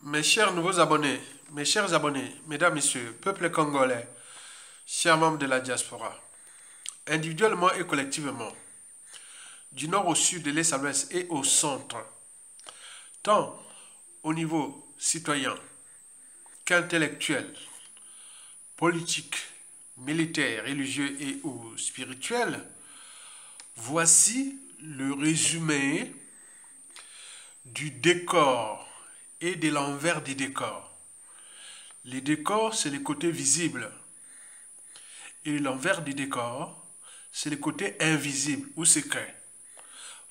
Mes chers nouveaux abonnés, mes chers abonnés, mesdames, messieurs, peuple congolais, chers membres de la diaspora, individuellement et collectivement, du nord au sud, de l'est à l'ouest et au centre, tant au niveau citoyen qu'intellectuel, politique, militaire, religieux et ou spirituel, voici le résumé du décor et de l'envers du décor. Les décors, c'est les côtés visibles. Et l'envers du décor, c'est les côtés invisibles ou secrets.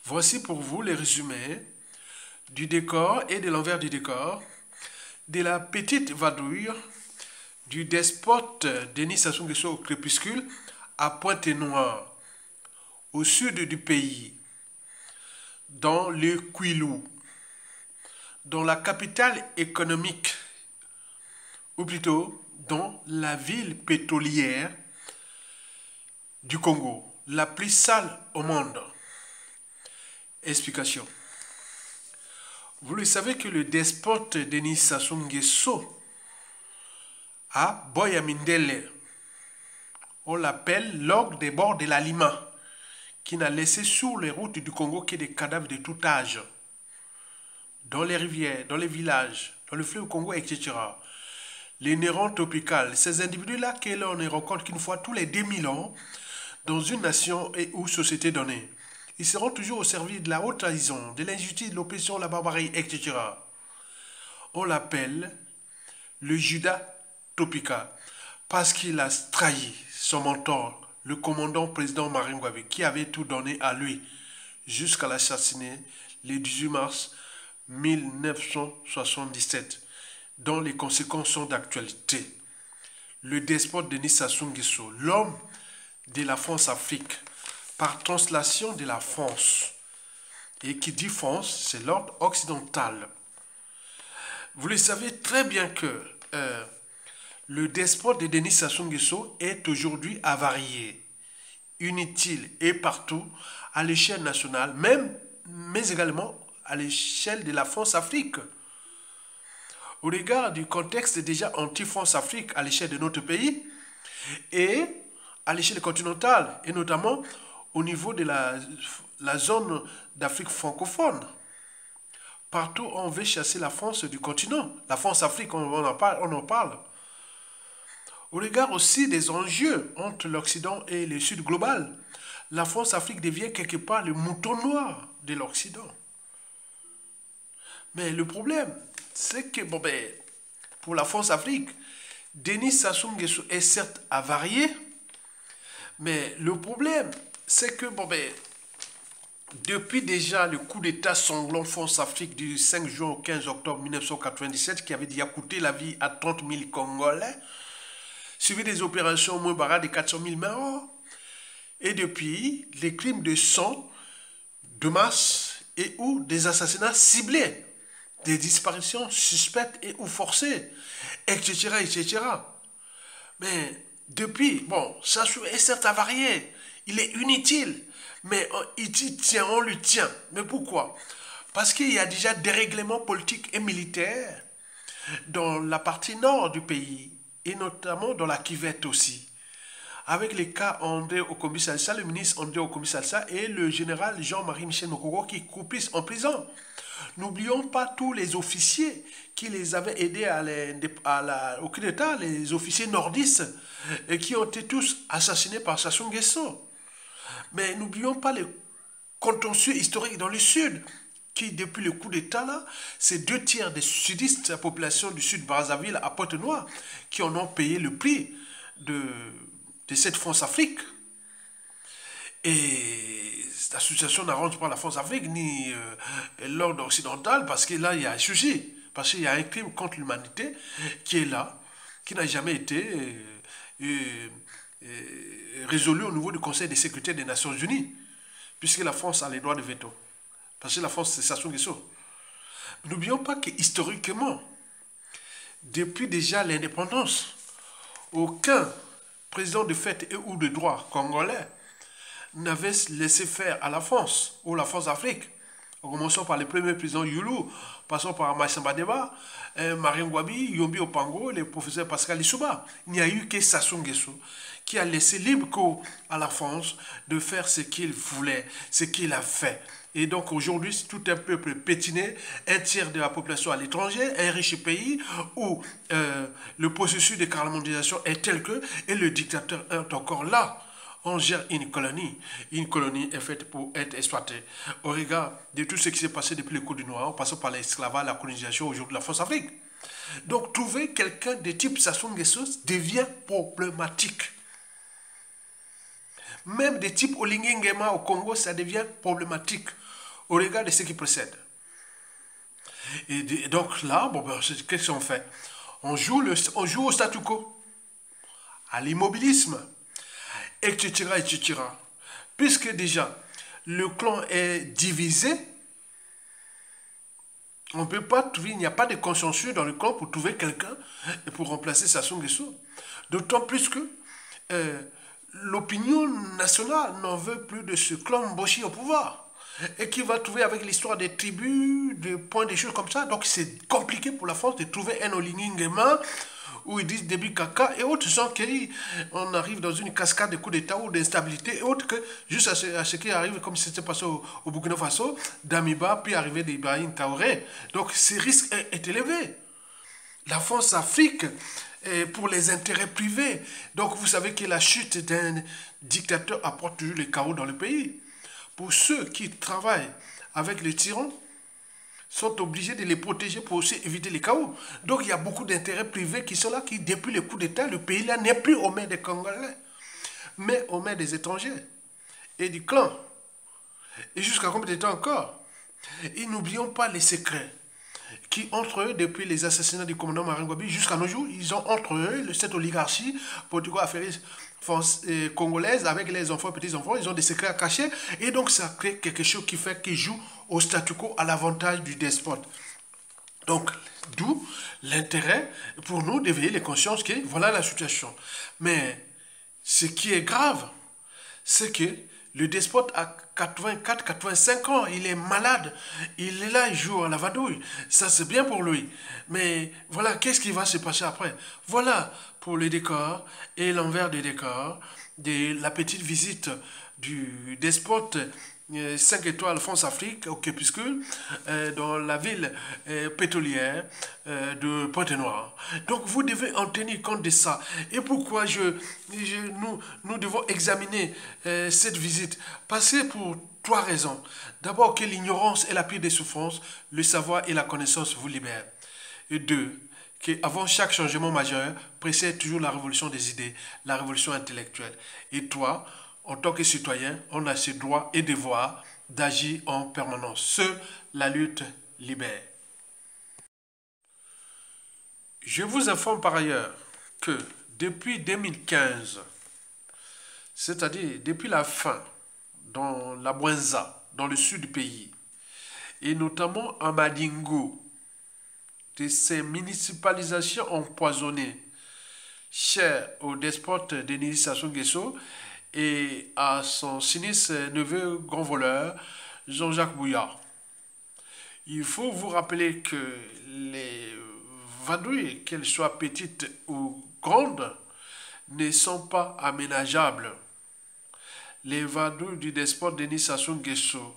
Voici pour vous les résumés du décor et de l'envers du décor, de la petite vadrouille du despote Denis Sassou Nguesso au crépuscule à Pointe-Noire, au sud du pays, dans le Kwilu, dans la capitale économique, ou plutôt dans la ville pétrolière du Congo, la plus sale au monde. Explication. Vous le savez que le despote Denis Sassou Nguesso à Boyamindele, on l'appelle l'ogre des bords de la Lima, qui n'a laissé sur les routes du Congo que des cadavres de tout âge, dans les rivières, dans les villages, dans le fleuve Congo, etc. Les nérons tropicales, ces individus-là que l'on ne rencontre qu'une fois tous les 2000 ans dans une nation et ou société donnée. Ils seront toujours au service de la haute trahison, de l'injustice, de l'oppression, la barbarie, etc. On l'appelle le Judas Topika parce qu'il a trahi son mentor, le commandant président Marine Ngouabi, qui avait tout donné à lui jusqu'à l'assassiner le 18 mars 1977, dont les conséquences sont d'actualité. Le despote Denis Sassou Nguesso, l'homme de la France-Afrique, par translation de la France. Et qui dit France, c'est l'ordre occidental. Vous le savez très bien que le despote de Denis Sassou Nguesso est aujourd'hui avarié, inutile et partout à l'échelle nationale, mais également à l'échelle de la France-Afrique. Au regard du contexte déjà anti-France-Afrique à l'échelle de notre pays et à l'échelle continentale, et notamment au niveau de la zone d'Afrique francophone. Partout, on veut chasser la France du continent. La France-Afrique, on en parle. Au regard aussi des enjeux entre l'Occident et le Sud global, la France-Afrique devient quelque part le mouton noir de l'Occident. Mais le problème, c'est que pour la France-Afrique, Denis Sassou Nguesso est certes avarié, mais le problème, c'est que depuis déjà le coup d'État sanglant France-Afrique du 5 juin au 15 octobre 1997, qui avait déjà coûté la vie à 30 000 Congolais, suivi des opérations moins barrées de 400 000 morts, et depuis, les crimes de sang, de masse et ou des assassinats ciblés, des disparitions suspectes et ou forcées, etc., etc. Mais depuis, Sassou est certes avarié, il est inutile, mais on lui tient. Mais pourquoi? Parce qu'il y a déjà des règlements politiques et militaires dans la partie nord du pays, et notamment dans la Kivette aussi, avec les cas André Okombi Salsa, le ministre André Okombi Salsa et le général Jean-Marie Michel Mokoko qui croupissent en prison. N'oublions pas tous les officiers qui les avaient aidés au coup d'État, les officiers nordistes, et qui ont été tous assassinés par Sassou Nguesso. Mais n'oublions pas les contentieux historiques dans le Sud, qui, depuis le coup d'État, là, c'est 2 tiers des sudistes, la population du Sud Brazzaville à Pointe-Noire, qui en ont payé le prix de cette France-Afrique. Et l'association n'arrange pas la France-Afrique ni l'ordre occidental, parce que là, il y a un sujet, parce qu'il y a un crime contre l'humanité qui est là, qui n'a jamais été résolu au niveau du Conseil de sécurité des Nations Unies, puisque la France a les droits de veto. Parce que la France, c'est Sassou Nguesso. N'oublions pas que historiquement, depuis déjà l'indépendance, aucun président de fait et ou de droit congolais n'avait laissé faire à la France ou la France-Afrique En commençant par les premiers présidents Youlou, passant par Massamba Deba, Marien Gwabi, Yombi Opango, le professeur Pascal Lissouba. Il n'y a eu que Sassou Nguesso qui a laissé libre cours à la France de faire ce qu'il voulait, ce qu'il a fait. Et donc aujourd'hui, c'est tout un peuple pétiné, un tiers de la population à l'étranger, un riche pays où le processus de caramonisation est tel que, et le dictateur est encore là. On gère une colonie. Une colonie est faite pour être exploitée. Au regard de tout ce qui s'est passé depuis le coup du Noir, en passant par l'esclavage, la colonisation, aujourd'hui la France-Afrique. Donc trouver quelqu'un de type Sassou Nguesso devient problématique. Même des types Olingi Nguema au Congo, ça devient problématique au regard de ce qui précède. Et donc là, bon, ben, qu'est-ce qu'on fait? On joue au statu quo, à l'immobilisme, etc., etc. Puisque déjà, le clan est divisé, on ne peut pas trouver, il n'y a pas de consensus dans le clan pour trouver quelqu'un et pour remplacer Sassou Nguesso. D'autant plus que l'opinion nationale n'en veut plus de ce clan Mboshi au pouvoir. Et qui va trouver avec l'histoire des tribus, des points, des choses comme ça. Donc c'est compliqué pour la France de trouver un Olingi Nguema où ils disent début caca et autres, sans qu'on arrive dans une cascade de coups d'État ou d'instabilité et autres que juste à ce qui arrive, comme c'était passé au Burkina Faso, d'Amiba, puis arrivé d'Ibrahim Traoré. Donc ce risque est élevé. La France-Afrique, pour les intérêts privés. Donc vous savez que la chute d'un dictateur apporte toujours le chaos dans le pays. Pour ceux qui travaillent avec les tyrans, sont obligés de les protéger pour aussi éviter les chaos. Donc il y a beaucoup d'intérêts privés qui sont là, qui depuis le coup d'État, le pays là n'est plus aux mains des Congolais, mais aux mains des étrangers et du clan. Et jusqu'à combien de temps encore? Et n'oublions pas les secrets qui, entre eux, depuis les assassinats du commandant Marien Gwabi jusqu'à nos jours, ils ont entre eux, cette oligarchie politico-affairiste congolaise, avec les enfants, petits-enfants, ils ont des secrets à cacher, et donc ça crée quelque chose qui fait qu'ils jouent au statu quo à l'avantage du despote. Donc, d'où l'intérêt pour nous d'éveiller les consciences que voilà la situation. Mais ce qui est grave, c'est que le despote a 84, 85 ans, il est malade, il est là, il joue à la vadouille. Ça, c'est bien pour lui. Mais voilà, qu'est-ce qui va se passer après? Voilà pour le décor et l'envers du décor de la petite visite du despote 5 étoiles France-Afrique au Crépuscule dans la ville pétrolière de Pointe-Noire. Donc vous devez en tenir compte de ça. Et pourquoi nous devons examiner cette visite? Parce que pour 3 raisons. D'abord que l'ignorance est la pire des souffrances, le savoir et la connaissance vous libèrent. Et 2, qu'avant chaque changement majeur, précède toujours la révolution des idées, la révolution intellectuelle. Et toi, en tant que citoyen, on a ses droits et devoirs d'agir en permanence. Seule la lutte libère. Je vous informe par ailleurs que depuis 2015, c'est-à-dire depuis la fin dans la Bouenza, dans le sud du pays, et notamment à Madingo, de ces municipalisations empoisonnées, chères au despote Denis Sassou Nguesso et à son sinistre neveu grand voleur, Jean-Jacques Bouillard. Il faut vous rappeler que les vadrouilles, qu'elles soient petites ou grandes, ne sont pas aménageables. Les vadrouilles du despote Denis Sassou Nguesso,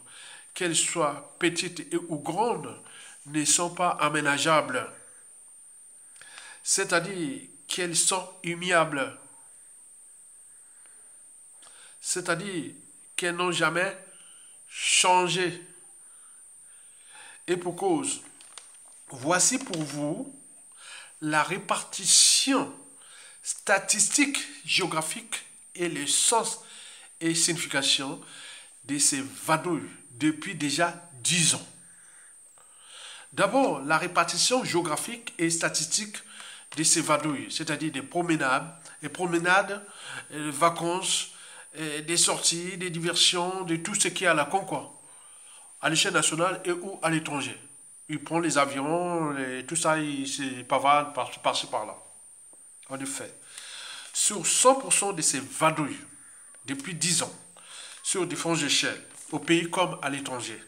qu'elles soient petites ou grandes, ne sont pas aménageables. C'est-à-dire qu'elles sont humiliables. C'est-à-dire qu'elles n'ont jamais changé. Et pour cause, voici pour vous la répartition statistique, géographique et le sens et signification de ces vadrouilles depuis déjà 10 ans. D'abord, la répartition géographique et statistique de ces vadrouilles, c'est-à-dire des promenades, vacances, des sorties, des diversions, de tout ce qui est à la Concorde, à l'échelle nationale et ou à l'étranger. Il prend les avions, tout ça, il se pavane par-ci par-là. En effet, sur 100% de ces vadrouilles, depuis 10 ans, sur différentes échelles, au pays comme à l'étranger,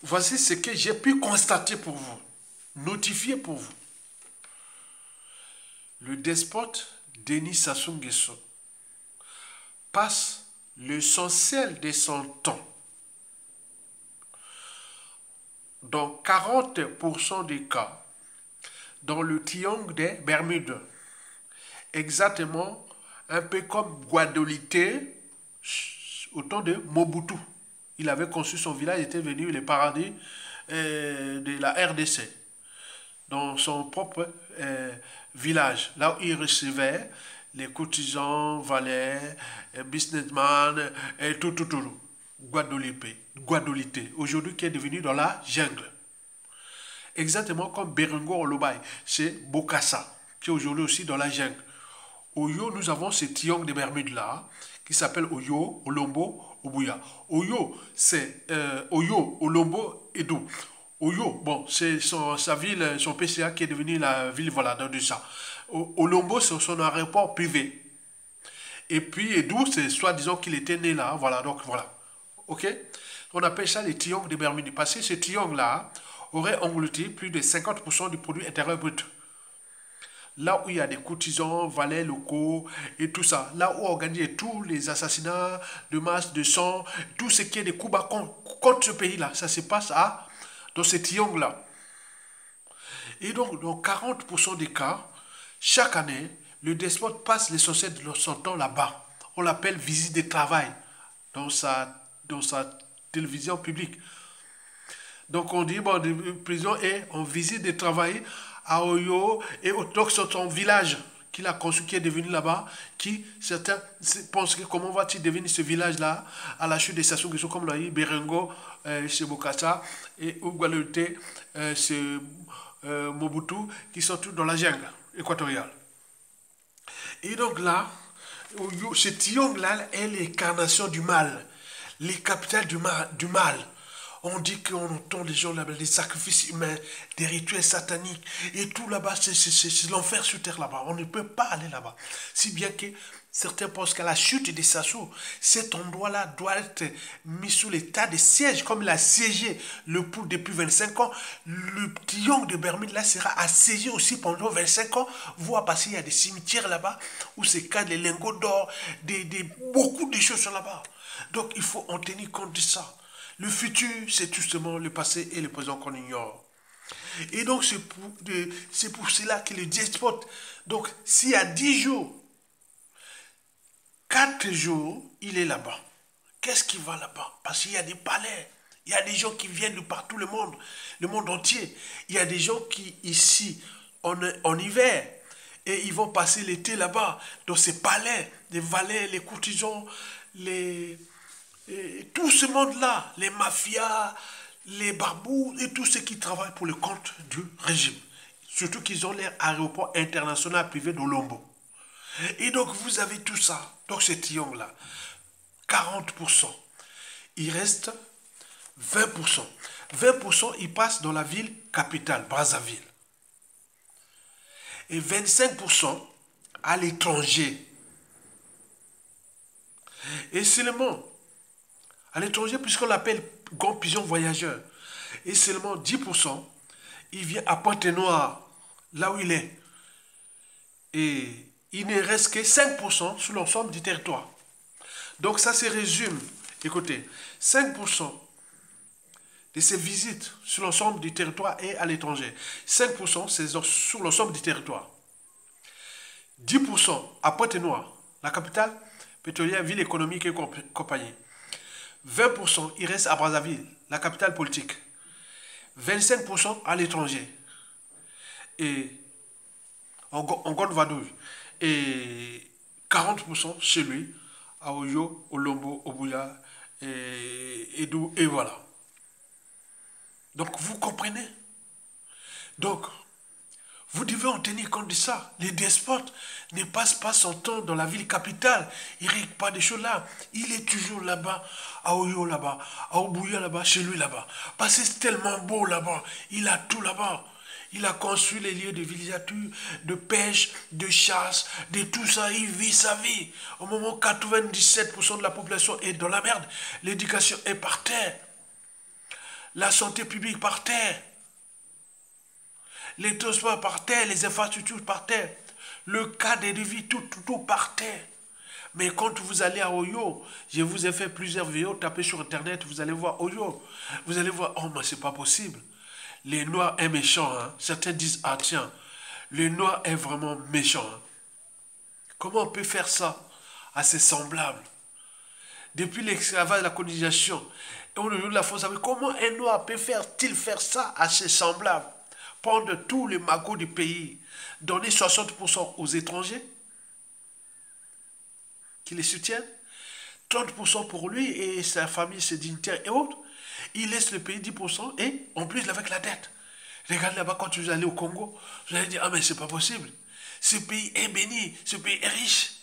voici ce que j'ai pu constater pour vous, notifier pour vous. Le despote Denis Sassou Nguesso passe l'essentiel de son temps dans 40% des cas dans le triangle des Bermudes. Exactement un peu comme Guadeloupe au temps de Mobutu. Il avait conçu son village, il était venu les paradis de la RDC, dans son propre village, là où il recevait les courtisans, valets, businessmen, et tout. Guadeloupe, aujourd'hui qui est devenu dans la jungle. Exactement comme Berengo Olobaï, c'est Bokassa, qui est aujourd'hui aussi dans la jungle. Oyo, nous avons ce triangle de Bermudes-là, qui s'appelle Oyo, Olombo, Obuya. Oyo, c'est Oyo, Olombo, Edo. Oyo, bon, c'est sa ville, son PCA qui est devenu la ville, voilà, de ça. Olombo, c'est son aéroport privé. Et puis, Edo, c'est soi-disant qu'il était né là, voilà, donc voilà. Ok? On appelle ça les triangles de Bermudes. Parce que ce triangle-là aurait englouti plus de 50% du produit intérieur brut. Là où il y a des courtisans, valets locaux et tout ça. Là où on organise tous les assassinats de masse, de sang, tout ce qui est des coups bas contre ce pays-là. Ça se passe dans ce triangle-là. Et donc, dans 40% des cas, chaque année, le despote passe l'essentiel de son temps là-bas. On l'appelle visite de travail dans sa télévision publique. Donc on dit, bon, la prison est en visite de travail à Oyo et donc c'est son village qu'il a construit, qui est devenu là-bas, qui certains pensent que comment va-t-il devenir ce village-là à la chute des Sassou Nguesso, comme l'a dit Berengo, chez Bokassa et Guadeloupe, chez Mobutu, qui sont tous dans la jungle équatoriale. Et donc là, ce triangle-là est l'incarnation du mal, les capitales du mal. On dit qu'on entend les gens là-bas, des sacrifices humains, des rituels sataniques, et tout là-bas, c'est l'enfer sur terre là-bas. On ne peut pas aller là-bas. Si bien que certains pensent qu'à la chute des Sassou, cet endroit-là doit être mis sous l'état de siège, comme il a siégé le pouls depuis 25 ans. Le triangle de Bermude là sera assiégé aussi pendant 25 ans, voire parce qu'il y a des cimetières là-bas, où se cachent les lingots d'or, beaucoup de choses sont là-bas. Donc il faut en tenir compte de ça. Le futur, c'est justement le passé et le présent qu'on ignore. Et donc, c'est pour cela que le despote, donc, s'il y a 10 jours, 4 jours, il est là-bas. Qu'est-ce qui va là-bas? Parce qu'il y a des palais, il y a des gens qui viennent de partout le monde entier. Il y a des gens qui, ici, en hiver, et ils vont passer l'été là-bas, dans ces palais, les valets, les courtisans, et tout ce monde-là, les mafias, les barbous et tous ceux qui travaillent pour le compte du régime. Surtout qu'ils ont leur aéroport international privé d'Olombo. Et donc vous avez tout ça, donc ce triangle-là, 40%. Il reste 20%. 20%, il passe dans la ville capitale, Brazzaville. Et 25% à l'étranger. Et seulement à l'étranger, puisqu'on l'appelle grand pigeon voyageur. Et seulement 10%, il vient à Pointe-Noire, là où il est. Et il ne reste que 5% sur l'ensemble du territoire. Donc ça se résume. Écoutez, 5% de ces visites sur l'ensemble du territoire et à l'étranger. 5% c'est sur l'ensemble du territoire. 10% à Pointe-Noire, la capitale pétrolière, ville économique et compagnie. 20% il reste à Brazzaville, la capitale politique. 25% à l'étranger. Et en Gondvadouille. Et 40% chez lui, à Oyo, Olombo, Obuya, et voilà. Donc vous comprenez? Donc, vous devez en tenir compte de ça. Les despotes ne passent pas son temps dans la ville capitale. Il ne règle pas des choses là. Il est toujours là-bas, à Oyo là-bas, à Obuya là-bas, chez lui là-bas. Parce que c'est tellement beau là-bas. Il a tout là-bas. Il a construit les lieux de villégiature, de pêche, de chasse, de tout ça. Il vit sa vie. Au moment où 97% de la population est dans la merde, l'éducation est par terre. La santé publique par terre. Les transports par terre, les infrastructures par terre. Le cadre de vie, tout par terre. Mais quand vous allez à Oyo, je vous ai fait plusieurs vidéos, tapez sur internet, vous allez voir Oyo. Vous allez voir, oh mais c'est pas possible. Les Noirs est méchant, hein. Certains disent, ah tiens, le Noir est vraiment méchant. Hein. Comment on peut faire ça à ses semblables? Depuis l'esclavage, la colonisation, et au niveau de la France, comment un Noir peut-il faire ça à ses semblables? Prendre tous les magots du pays, donner 60% aux étrangers qui les soutiennent, 30% pour lui et sa famille, ses dignitaires et autres. Il laisse le pays 10% et en plus avec la dette. Regardez là-bas quand vous allez au Congo, vous allez dire, ah mais c'est pas possible. Ce pays est béni, ce pays est riche.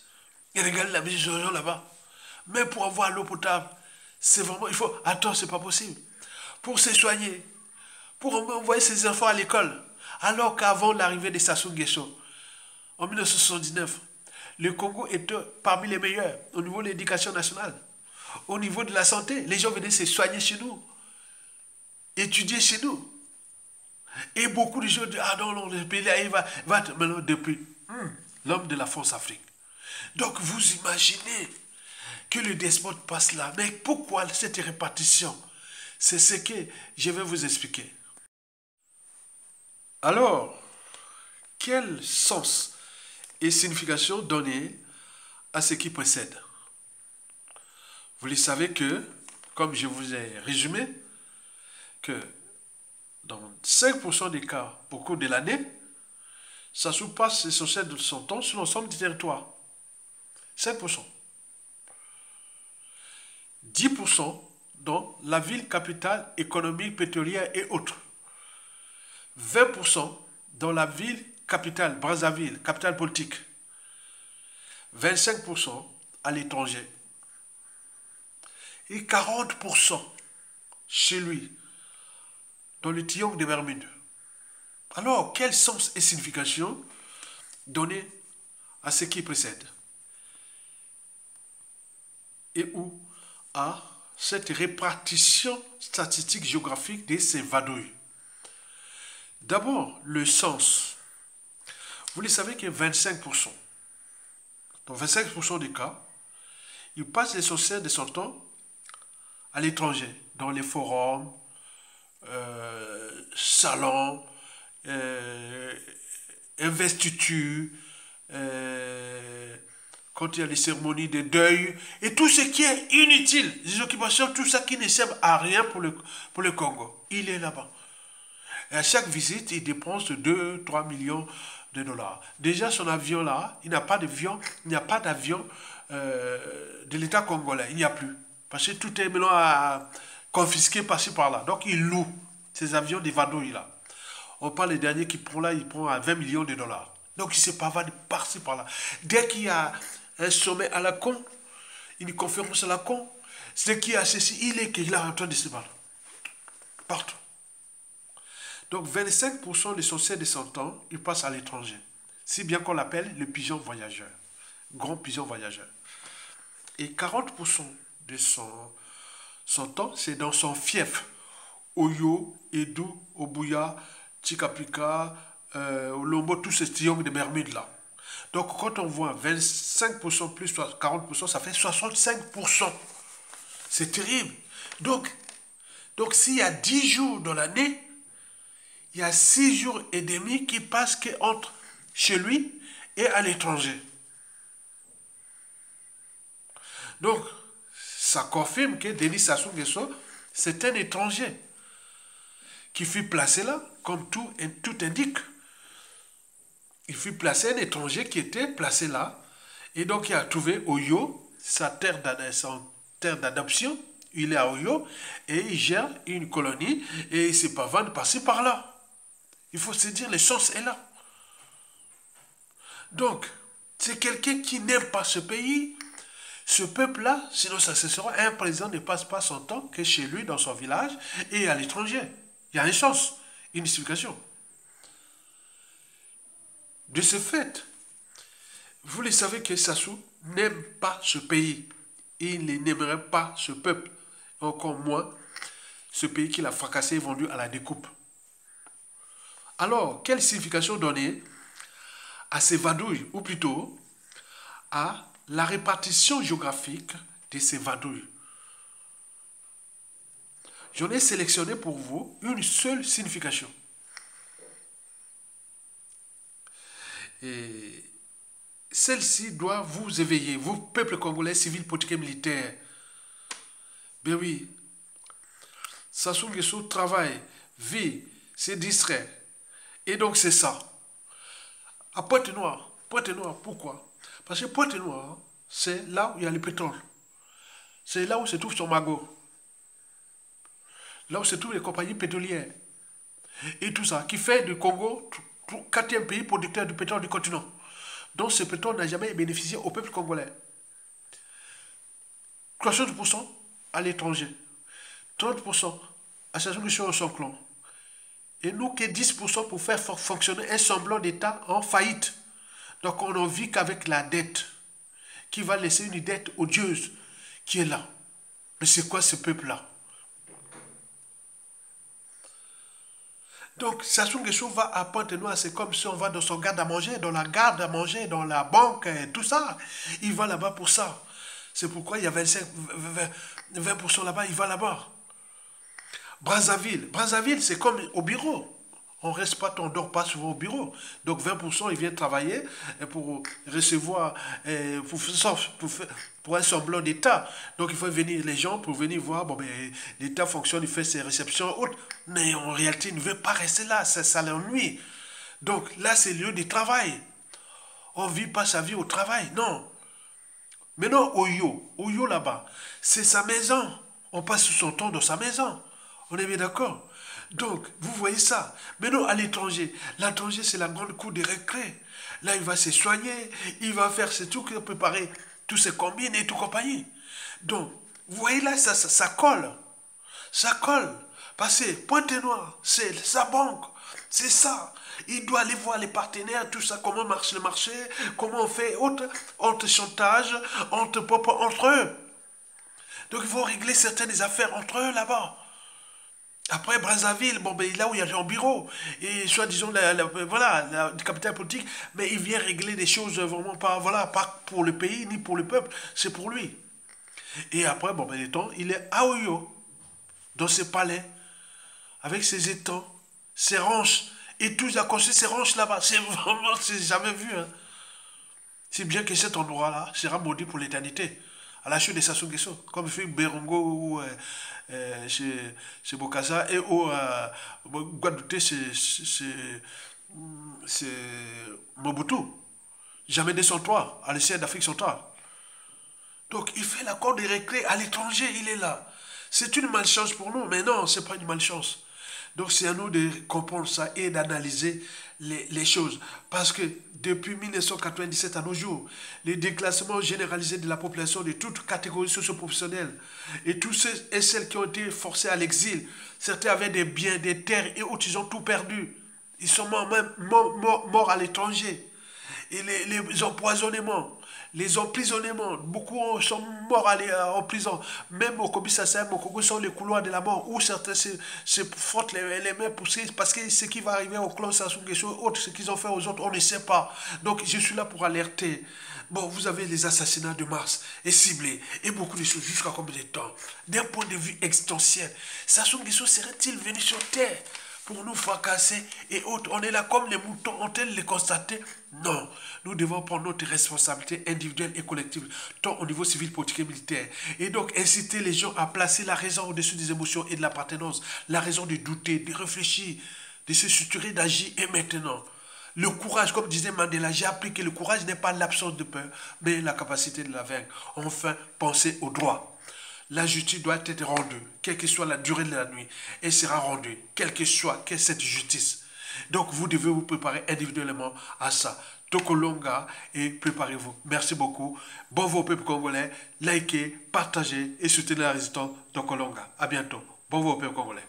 Et regardez la musique de gens là-bas. Mais pour avoir l'eau potable, c'est vraiment, il faut, attends, c'est pas possible. Pour se soigner, pour envoyer ses enfants à l'école, alors qu'avant l'arrivée des Sassou Nguesso, en 1979, le Congo était parmi les meilleurs au niveau de l'éducation nationale. Au niveau de la santé, les gens venaient se soigner chez nous, étudier chez nous. Et beaucoup de gens disent, ah non, le pays là, il va maintenant depuis l'homme de la France-Afrique. Donc vous imaginez que le despote passe là. Mais pourquoi cette répartition? C'est ce que je vais vous expliquer. Alors, quel sens et signification donner à ce qui précède? Vous le savez que, comme je vous ai résumé, que dans 5% des cas au cours de l'année, ça se passe essentiel de son temps sur l'ensemble du territoire. 5%. 10% dans la ville capitale économique, pétrolière et autres. 20% dans la ville capitale, Brazzaville, capitale politique. 25% à l'étranger. Et 40% chez lui, dans le triangle des Bermudes. Alors, quel sens et signification donner à ce qui précède? Et où à cette répartition statistique géographique de ces vadrouilles? D'abord, le sens. Vous le savez que 25%, dans 25% des cas, il passe l'essentiel de son temps à l'étranger, dans les forums, salons, investitures, quand il y a les cérémonies de deuil, et tout ce qui est inutile, les occupations, tout ça qui ne sert à rien pour le Congo. Il est là-bas. Et à chaque visite, il dépense 2-3 millions de dollars. Déjà, son avion là, il n'a pas d'avion, de l'État congolais. Il n'y a plus. Parce que tout est maintenant confisqué par-ci par-là. Donc, il loue ces avions des vadrouilles là. On parle des derniers qui prend là, il prend à 20 millions de dollars. Donc, il se pavane par-ci par-là. Dès qu'il y a un sommet à la con, une conférence à la con, c'est qu'il y a ceci, il est là en train de se battre. Partout. Donc 25% de son ciel de son temps, il passe à l'étranger. Si bien qu'on l'appelle le pigeon voyageur. Grand pigeon voyageur. Et 40% de son temps, c'est dans son fief. Oyo, Edo, Obuya, Tchikapika, Olombo, tous ces triangles de Bermudes là. Donc quand on voit 25% plus 40%, ça fait 65%. C'est terrible. Donc s'il y a 10 jours dans l'année, il y a 6 jours et demi qui passent entre chez lui et à l'étranger. Donc, ça confirme que Denis Sassou Nguesso, c'est un étranger qui fut placé là, comme tout indique. Il fut placé, un étranger qui était placé là, et donc il a trouvé Oyo, sa terre d'adoption. Il est à Oyo, et il gère une colonie, et il se pavane par-ci par-là. Il faut se dire, le sens est là. Donc, c'est quelqu'un qui n'aime pas ce pays, ce peuple-là, sinon ça se sera. Un président ne passe pas son temps que chez lui, dans son village, et à l'étranger. Il y a un sens, une explication. De ce fait, vous le savez que Sassou n'aime pas ce pays. Il n'aimerait pas ce peuple. Encore moins ce pays qu'il a fracassé et vendu à la découpe. Alors, quelle signification donner à ces vadouilles, ou plutôt à la répartition géographique de ces vadouilles? J'en ai sélectionné pour vous une seule signification. Et celle-ci doit vous éveiller, vous, peuple congolais, civil, politique et militaire. Ben oui, Sassou Nguesso travaille, vit, se distrait. Et donc c'est ça. À Pointe-Noire, pourquoi? Parce que Pointe-Noire, c'est là où il y a le pétrole. C'est là où se trouve son magot. Là où se trouvent les compagnies pétrolières. Et tout ça, qui fait du Congo quatrième pays producteur du pétrole du continent. Donc ce pétrole n'a jamais bénéficié au peuple congolais. 60% à l'étranger. 30% à Sassou Nguesso et son clan. Et nous que 10% pour faire fonctionner un semblant d'État en faillite. Donc on n'en vit qu'avec la dette, qui va laisser une dette odieuse qui est là. Mais c'est quoi ce peuple-là? Donc Sassou Nguesso va à Pointe-Noire, c'est comme si on va dans son garde à manger, dans la garde à manger, dans la banque, et tout ça. Il va là-bas pour ça. C'est pourquoi il y a 20% là-bas, il va là-bas. Brazzaville, c'est comme au bureau. On ne reste pas, on ne dort pas souvent au bureau. Donc 20%, ils viennent travailler pour recevoir, pour un semblant d'État. Donc il faut venir, les gens, pour venir voir, bon, ben, l'État fonctionne, il fait ses réceptions, autres. Mais en réalité, il ne veut pas rester là, ça l'ennuie. Donc là, c'est le lieu de travail. On ne vit pas sa vie au travail, non. Maintenant, Oyo là-bas, c'est sa maison. On passe son temps dans sa maison. On est bien d'accord? Donc, vous voyez ça. Maintenant, à l'étranger, l'étranger, c'est la grande cour de récré. Là, il va se soigner, il va faire ses trucs, préparer tous ses combines et tout compagnie. Donc, vous voyez là, ça colle. Ça colle. Parce que Pointe-Noire, c'est sa banque. C'est ça. Il doit aller voir les partenaires, tout ça, comment marche le marché, comment on fait, entre chantage, entre eux. Donc, ils vont régler certaines affaires entre eux là-bas. Après Brazzaville, bon, ben, là où il y a un bureau, et soit disons la capitale politique, mais il vient régler des choses vraiment pas, voilà, pas pour le pays ni pour le peuple, c'est pour lui. Et après, bon, ben, les temps, il est à Oyo, dans ses palais, avec ses étangs, ses ranches, et tout, il a construit ses ranches là-bas. C'est vraiment, c'est jamais vu. Hein. C'est bien que cet endroit-là sera maudit pour l'éternité. À la chute de Sassou Nguesso, comme fait Berongo ou chez Bokassa et au Guadeloupe, c'est Mobutu. Jamais 203 à l'essai d'Afrique centrale. Donc il fait l'accord de récré à l'étranger, il est là. C'est une malchance pour nous, mais non, ce n'est pas une malchance. Donc c'est à nous de comprendre ça et d'analyser les choses. Parce que depuis 1997 à nos jours, les déclassements généralisés de la population de toutes catégories socio-professionnelles et tous ceux et celles qui ont été forcés à l'exil, certains avaient des biens, des terres et autres, ils ont tout perdu. Ils sont morts à l'étranger. Et les empoisonnements, les emprisonnements, beaucoup sont morts en prison. Même au Kobi-Sassam, au Congo, sont les couloirs de la mort, où certains se frottent les mains parce que ce qui va arriver au clan Sassou Nguesso, autres, ce qu'ils ont fait aux autres, on ne sait pas. Donc je suis là pour alerter. Bon, vous avez les assassinats de Mars et ciblés, et beaucoup de choses, jusqu'à combien de temps? D'un point de vue existentiel, Sassou Nguesso serait-il venu sur Terre pour nous fracasser et autres? On est là comme les moutons, ont-elles les constaté? Non, nous devons prendre notre responsabilité individuelle et collective, tant au niveau civil, politique et militaire. Et donc inciter les gens à placer la raison au-dessus des émotions et de l'appartenance, la raison de douter, de réfléchir, de se structurer, d'agir et maintenant. Le courage, comme disait Mandela, j'ai appris que le courage n'est pas l'absence de peur, mais la capacité de la vaincre. Enfin, pensez au droit. La justice doit être rendue, quelle que soit la durée de la nuit. Elle sera rendue, quelle que soit cette justice. Donc, vous devez vous préparer individuellement à ça. Tokolonga et préparez-vous. Merci beaucoup. Bon vos peuple congolais. Likez, partagez et soutenez la résistance Tokolonga. À bientôt. Bon vos peuple congolais.